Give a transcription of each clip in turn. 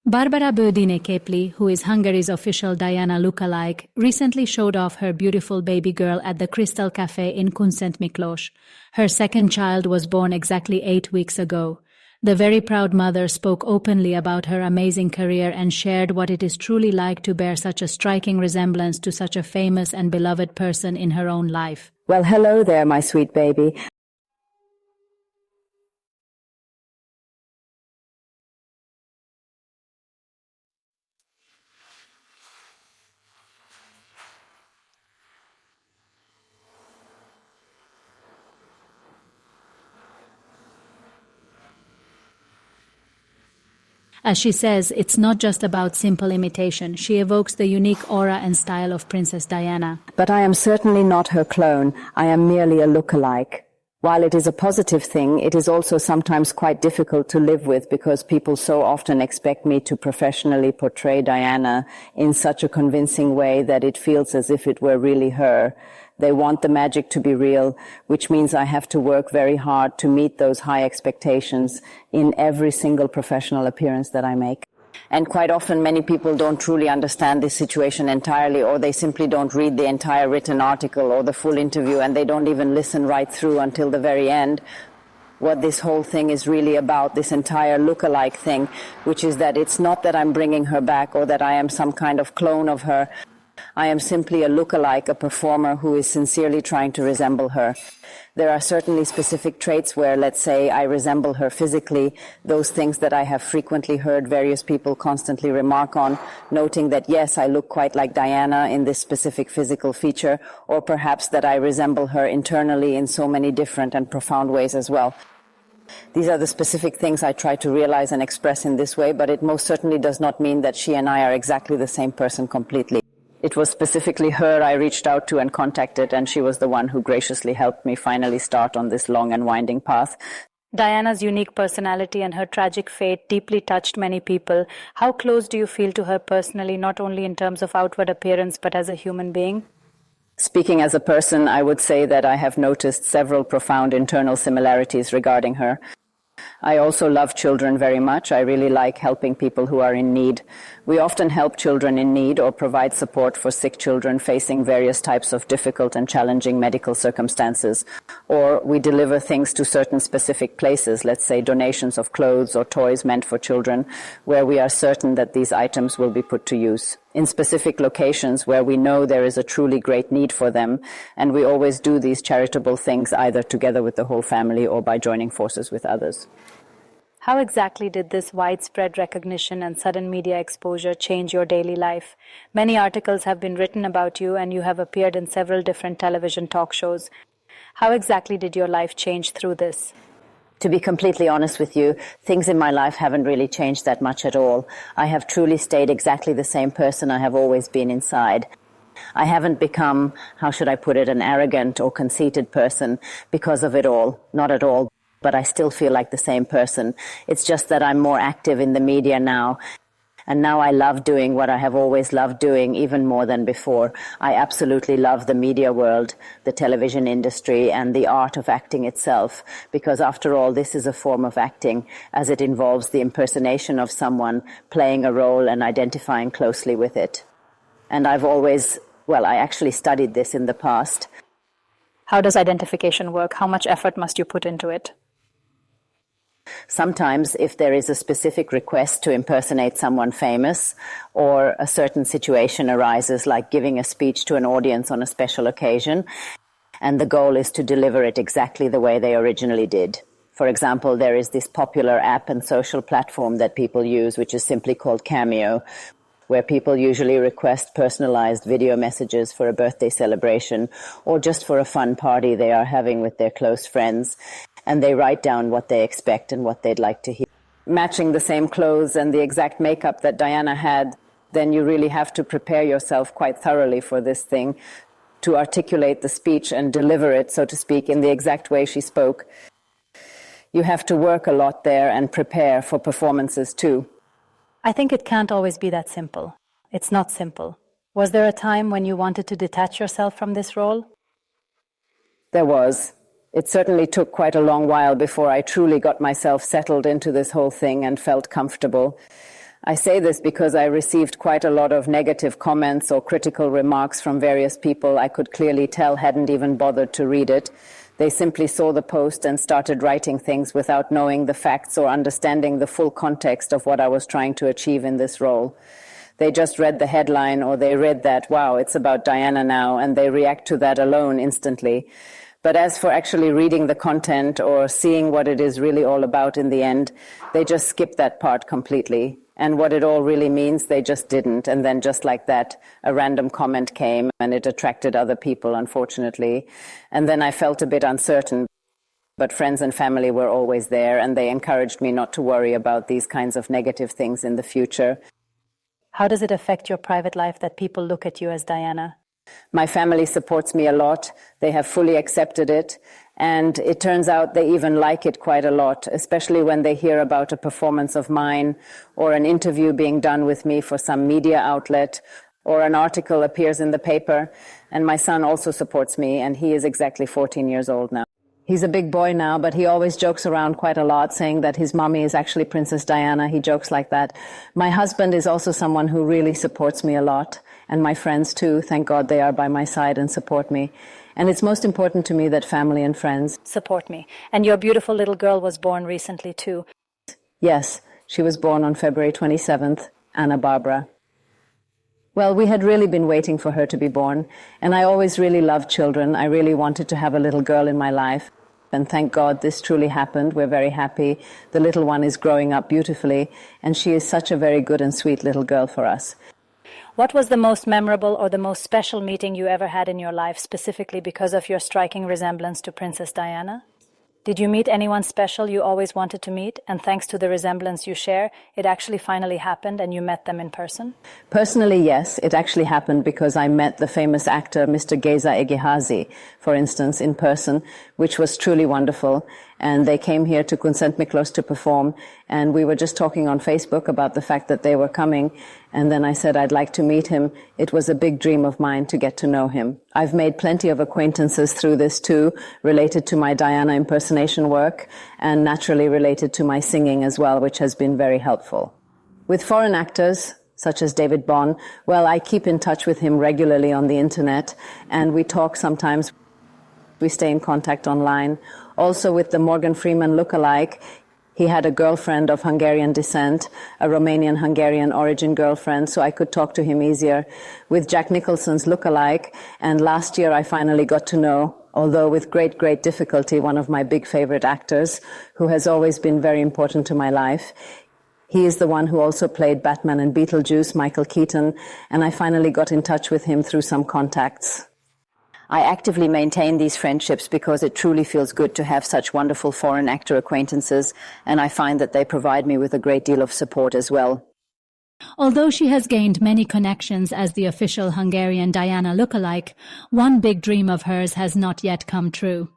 Barbara Bödine Képli, who is Hungary's official Diana lookalike, recently showed off her beautiful baby girl at the Crystal Cafe in Kunszent Miklós. Her second child was born exactly 8 weeks ago. The very proud mother spoke openly about her amazing career and shared what it is truly like to bear such a striking resemblance to such a famous and beloved person in her own life. Well, hello there, my sweet baby. As she says, it's not just about simple imitation. She evokes the unique aura and style of Princess Diana. But I am certainly not her clone. I am merely a look-alike. While it is a positive thing, it is also sometimes quite difficult to live with because people so often expect me to professionally portray Diana in such a convincing way that it feels as if it were really her. They want the magic to be real, which means I have to work very hard to meet those high expectations in every single professional appearance that I make. And quite often many people don't truly understand this situation entirely, or they simply don't read the entire written article or the full interview, and they don't even listen right through until the very end. What this whole thing is really about, this entire look-alike thing, which is that it's not that I'm bringing her back or that I am some kind of clone of her. I am simply a look-alike, a performer who is sincerely trying to resemble her. There are certainly specific traits where, let's say, I resemble her physically, those things that I have frequently heard various people constantly remark on, noting that, yes, I look quite like Diana in this specific physical feature, or perhaps that I resemble her internally in so many different and profound ways as well. These are the specific things I try to realize and express in this way, but it most certainly does not mean that she and I are exactly the same person completely. It was specifically her I reached out to and contacted, and she was the one who graciously helped me finally start on this long and winding path. Diana's unique personality and her tragic fate deeply touched many people. How close do you feel to her personally, not only in terms of outward appearance, but as a human being? Speaking as a person, I would say that I have noticed several profound internal similarities regarding her. I also love children very much. I really like helping people who are in need. We often help children in need or provide support for sick children facing various types of difficult and challenging medical circumstances. Or we deliver things to certain specific places, let's say donations of clothes or toys meant for children, where we are certain that these items will be put to use in specific locations where we know there is a truly great need for them, and we always do these charitable things either together with the whole family or by joining forces with others. How exactly did this widespread recognition and sudden media exposure change your daily life? Many articles have been written about you, and you have appeared in several different television talk shows. How exactly did your life change through this? To be completely honest with you, things in my life haven't really changed that much at all. I have truly stayed exactly the same person I have always been inside. I haven't become, how should I put it, an arrogant or conceited person because of it all. Not at all. But I still feel like the same person. It's just that I'm more active in the media now. And now I love doing what I have always loved doing, even more than before. I absolutely love the media world, the television industry, and the art of acting itself, because after all, this is a form of acting, as it involves the impersonation of someone, playing a role and identifying closely with it. And I actually studied this in the past. How does identification work? How much effort must you put into it? Sometimes, if there is a specific request to impersonate someone famous, or a certain situation arises, like giving a speech to an audience on a special occasion, and the goal is to deliver it exactly the way they originally did. For example, there is this popular app and social platform that people use, which is simply called Cameo, where people usually request personalized video messages for a birthday celebration or just for a fun party they are having with their close friends. And they write down what they expect and what they'd like to hear. Matching the same clothes and the exact makeup that Diana had, then you really have to prepare yourself quite thoroughly for this thing, to articulate the speech and deliver it, so to speak, in the exact way she spoke. You have to work a lot there and prepare for performances too. I think it can't always be that simple. It's not simple. Was there a time when you wanted to detach yourself from this role? There was. It certainly took quite a long while before I truly got myself settled into this whole thing and felt comfortable. I say this because I received quite a lot of negative comments or critical remarks from various people I could clearly tell hadn't even bothered to read it. They simply saw the post and started writing things without knowing the facts or understanding the full context of what I was trying to achieve in this role. They just read the headline or they read that, wow, it's about Diana now, and they react to that alone instantly. But as for actually reading the content or seeing what it is really all about in the end, they just skip that part completely. And what it all really means, they just didn't. And then just like that, a random comment came and it attracted other people, unfortunately. And then I felt a bit uncertain. But friends and family were always there, and they encouraged me not to worry about these kinds of negative things in the future. How does it affect your private life that people look at you as Diana? My family supports me a lot. They have fully accepted it. And it turns out they even like it quite a lot, especially when they hear about a performance of mine or an interview being done with me for some media outlet or an article appears in the paper. And my son also supports me, and he is exactly 14 years old now. He's a big boy now, but he always jokes around quite a lot, saying that his mommy is actually Princess Diana. He jokes like that. My husband is also someone who really supports me a lot, and my friends too. Thank God they are by my side and support me. And it's most important to me that family and friends support me. And your beautiful little girl was born recently too. Yes, she was born on February 27th, Anna Barbara. Well, we had really been waiting for her to be born, and I always really loved children. I really wanted to have a little girl in my life, and thank God this truly happened. We're very happy. The little one is growing up beautifully, and she is such a very good and sweet little girl for us. What was the most memorable or the most special meeting you ever had in your life, specifically because of your striking resemblance to Princess Diana? Did you meet anyone special you always wanted to meet, and thanks to the resemblance you share, it actually finally happened and you met them in person? Personally, yes, it actually happened because I met the famous actor Mr. Geza Egehazi, for instance, in person, which was truly wonderful. And they came here to Consent Miklos to perform, and we were just talking on Facebook about the fact that they were coming, and then I said I'd like to meet him. It was a big dream of mine to get to know him. I've made plenty of acquaintances through this too, related to my Diana impersonation work, and naturally related to my singing as well, which has been very helpful. With foreign actors, such as David Bond, well, I keep in touch with him regularly on the internet, and we talk sometimes. We stay in contact online. Also with the Morgan Freeman lookalike, he had a girlfriend of Hungarian descent, a Romanian-Hungarian origin girlfriend, so I could talk to him easier. With Jack Nicholson's lookalike, and last year I finally got to know, although with great, great difficulty, one of my big favorite actors, who has always been very important to my life. He is the one who also played Batman and Beetlejuice, Michael Keaton, and I finally got in touch with him through some contacts. I actively maintain these friendships because it truly feels good to have such wonderful foreign actor acquaintances, and I find that they provide me with a great deal of support as well. Although she has gained many connections as the official Hungarian Diana lookalike, one big dream of hers has not yet come true.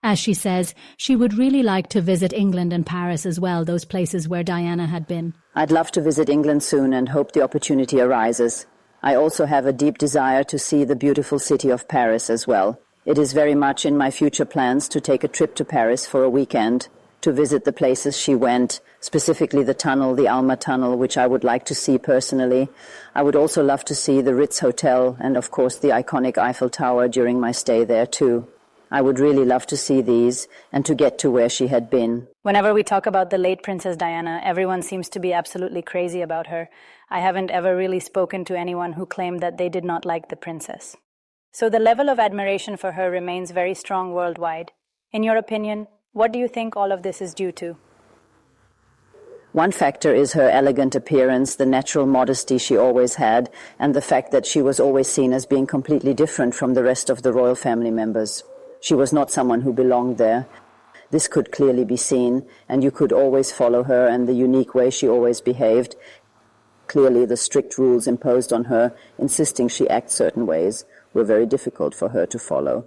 As she says, she would really like to visit England and Paris as well, those places where Diana had been. I'd love to visit England soon and hope the opportunity arises. I also have a deep desire to see the beautiful city of Paris as well. It is very much in my future plans to take a trip to Paris for a weekend, to visit the places she went, specifically the tunnel, the Alma Tunnel, which I would like to see personally. I would also love to see the Ritz Hotel and, of course, the iconic Eiffel Tower during my stay there too. I would really love to see these and to get to where she had been. Whenever we talk about the late Princess Diana, everyone seems to be absolutely crazy about her. I haven't ever really spoken to anyone who claimed that they did not like the princess. So the level of admiration for her remains very strong worldwide. In your opinion, what do you think all of this is due to? One factor is her elegant appearance, the natural modesty she always had, and the fact that she was always seen as being completely different from the rest of the royal family members. She was not someone who belonged there. This could clearly be seen, and you could always follow her and the unique way she always behaved. Clearly, the strict rules imposed on her, insisting she act certain ways, were very difficult for her to follow.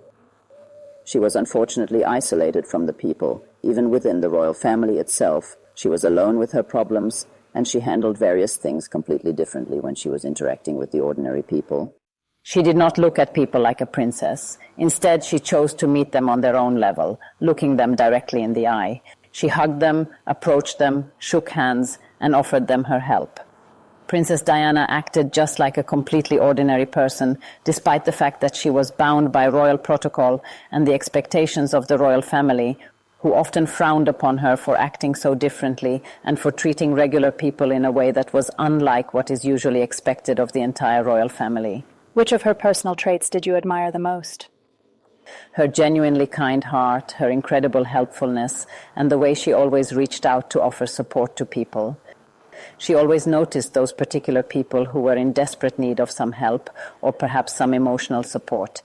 She was unfortunately isolated from the people, even within the royal family itself. She was alone with her problems, and she handled various things completely differently when she was interacting with the ordinary people. She did not look at people like a princess. Instead, she chose to meet them on their own level, looking them directly in the eye. She hugged them, approached them, shook hands, and offered them her help. Princess Diana acted just like a completely ordinary person, despite the fact that she was bound by royal protocol and the expectations of the royal family, who often frowned upon her for acting so differently and for treating regular people in a way that was unlike what is usually expected of the entire royal family. Which of her personal traits did you admire the most? Her genuinely kind heart, her incredible helpfulness, and the way she always reached out to offer support to people. She always noticed those particular people who were in desperate need of some help or perhaps some emotional support.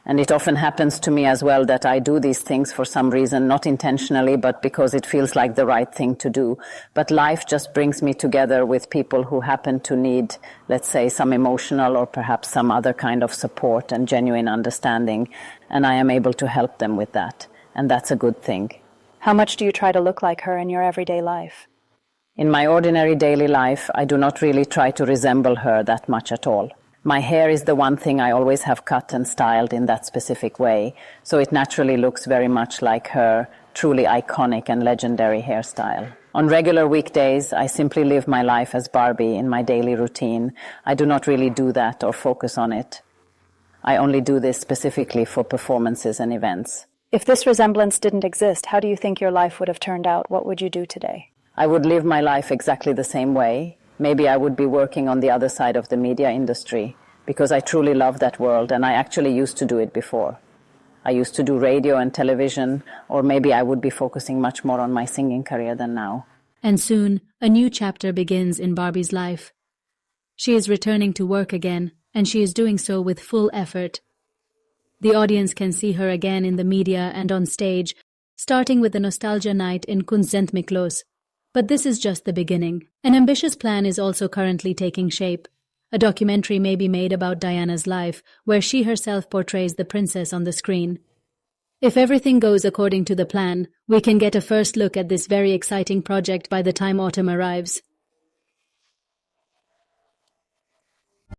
And it often happens to me as well that I do these things for some reason, not intentionally, but because it feels like the right thing to do. But life just brings me together with people who happen to need, let's say, some emotional or perhaps some other kind of support and genuine understanding. And I am able to help them with that. And that's a good thing. How much do you try to look like her in your everyday life? In my ordinary daily life, I do not really try to resemble her that much at all. My hair is the one thing I always have cut and styled in that specific way, so it naturally looks very much like her truly iconic and legendary hairstyle. On regular weekdays, I simply live my life as Barbie in my daily routine. I do not really do that or focus on it. I only do this specifically for performances and events. If this resemblance didn't exist, how do you think your life would have turned out? What would you do today? I would live my life exactly the same way. Maybe I would be working on the other side of the media industry because I truly love that world and I actually used to do it before. I used to do radio and television, or maybe I would be focusing much more on my singing career than now. And soon, a new chapter begins in Barbie's life. She is returning to work again, and she is doing so with full effort. The audience can see her again in the media and on stage, starting with the Nostalgia Night in Kunstmitlos. But this is just the beginning. An ambitious plan is also currently taking shape. A documentary may be made about Diana's life, where she herself portrays the princess on the screen. If everything goes according to the plan, we can get a first look at this very exciting project by the time autumn arrives.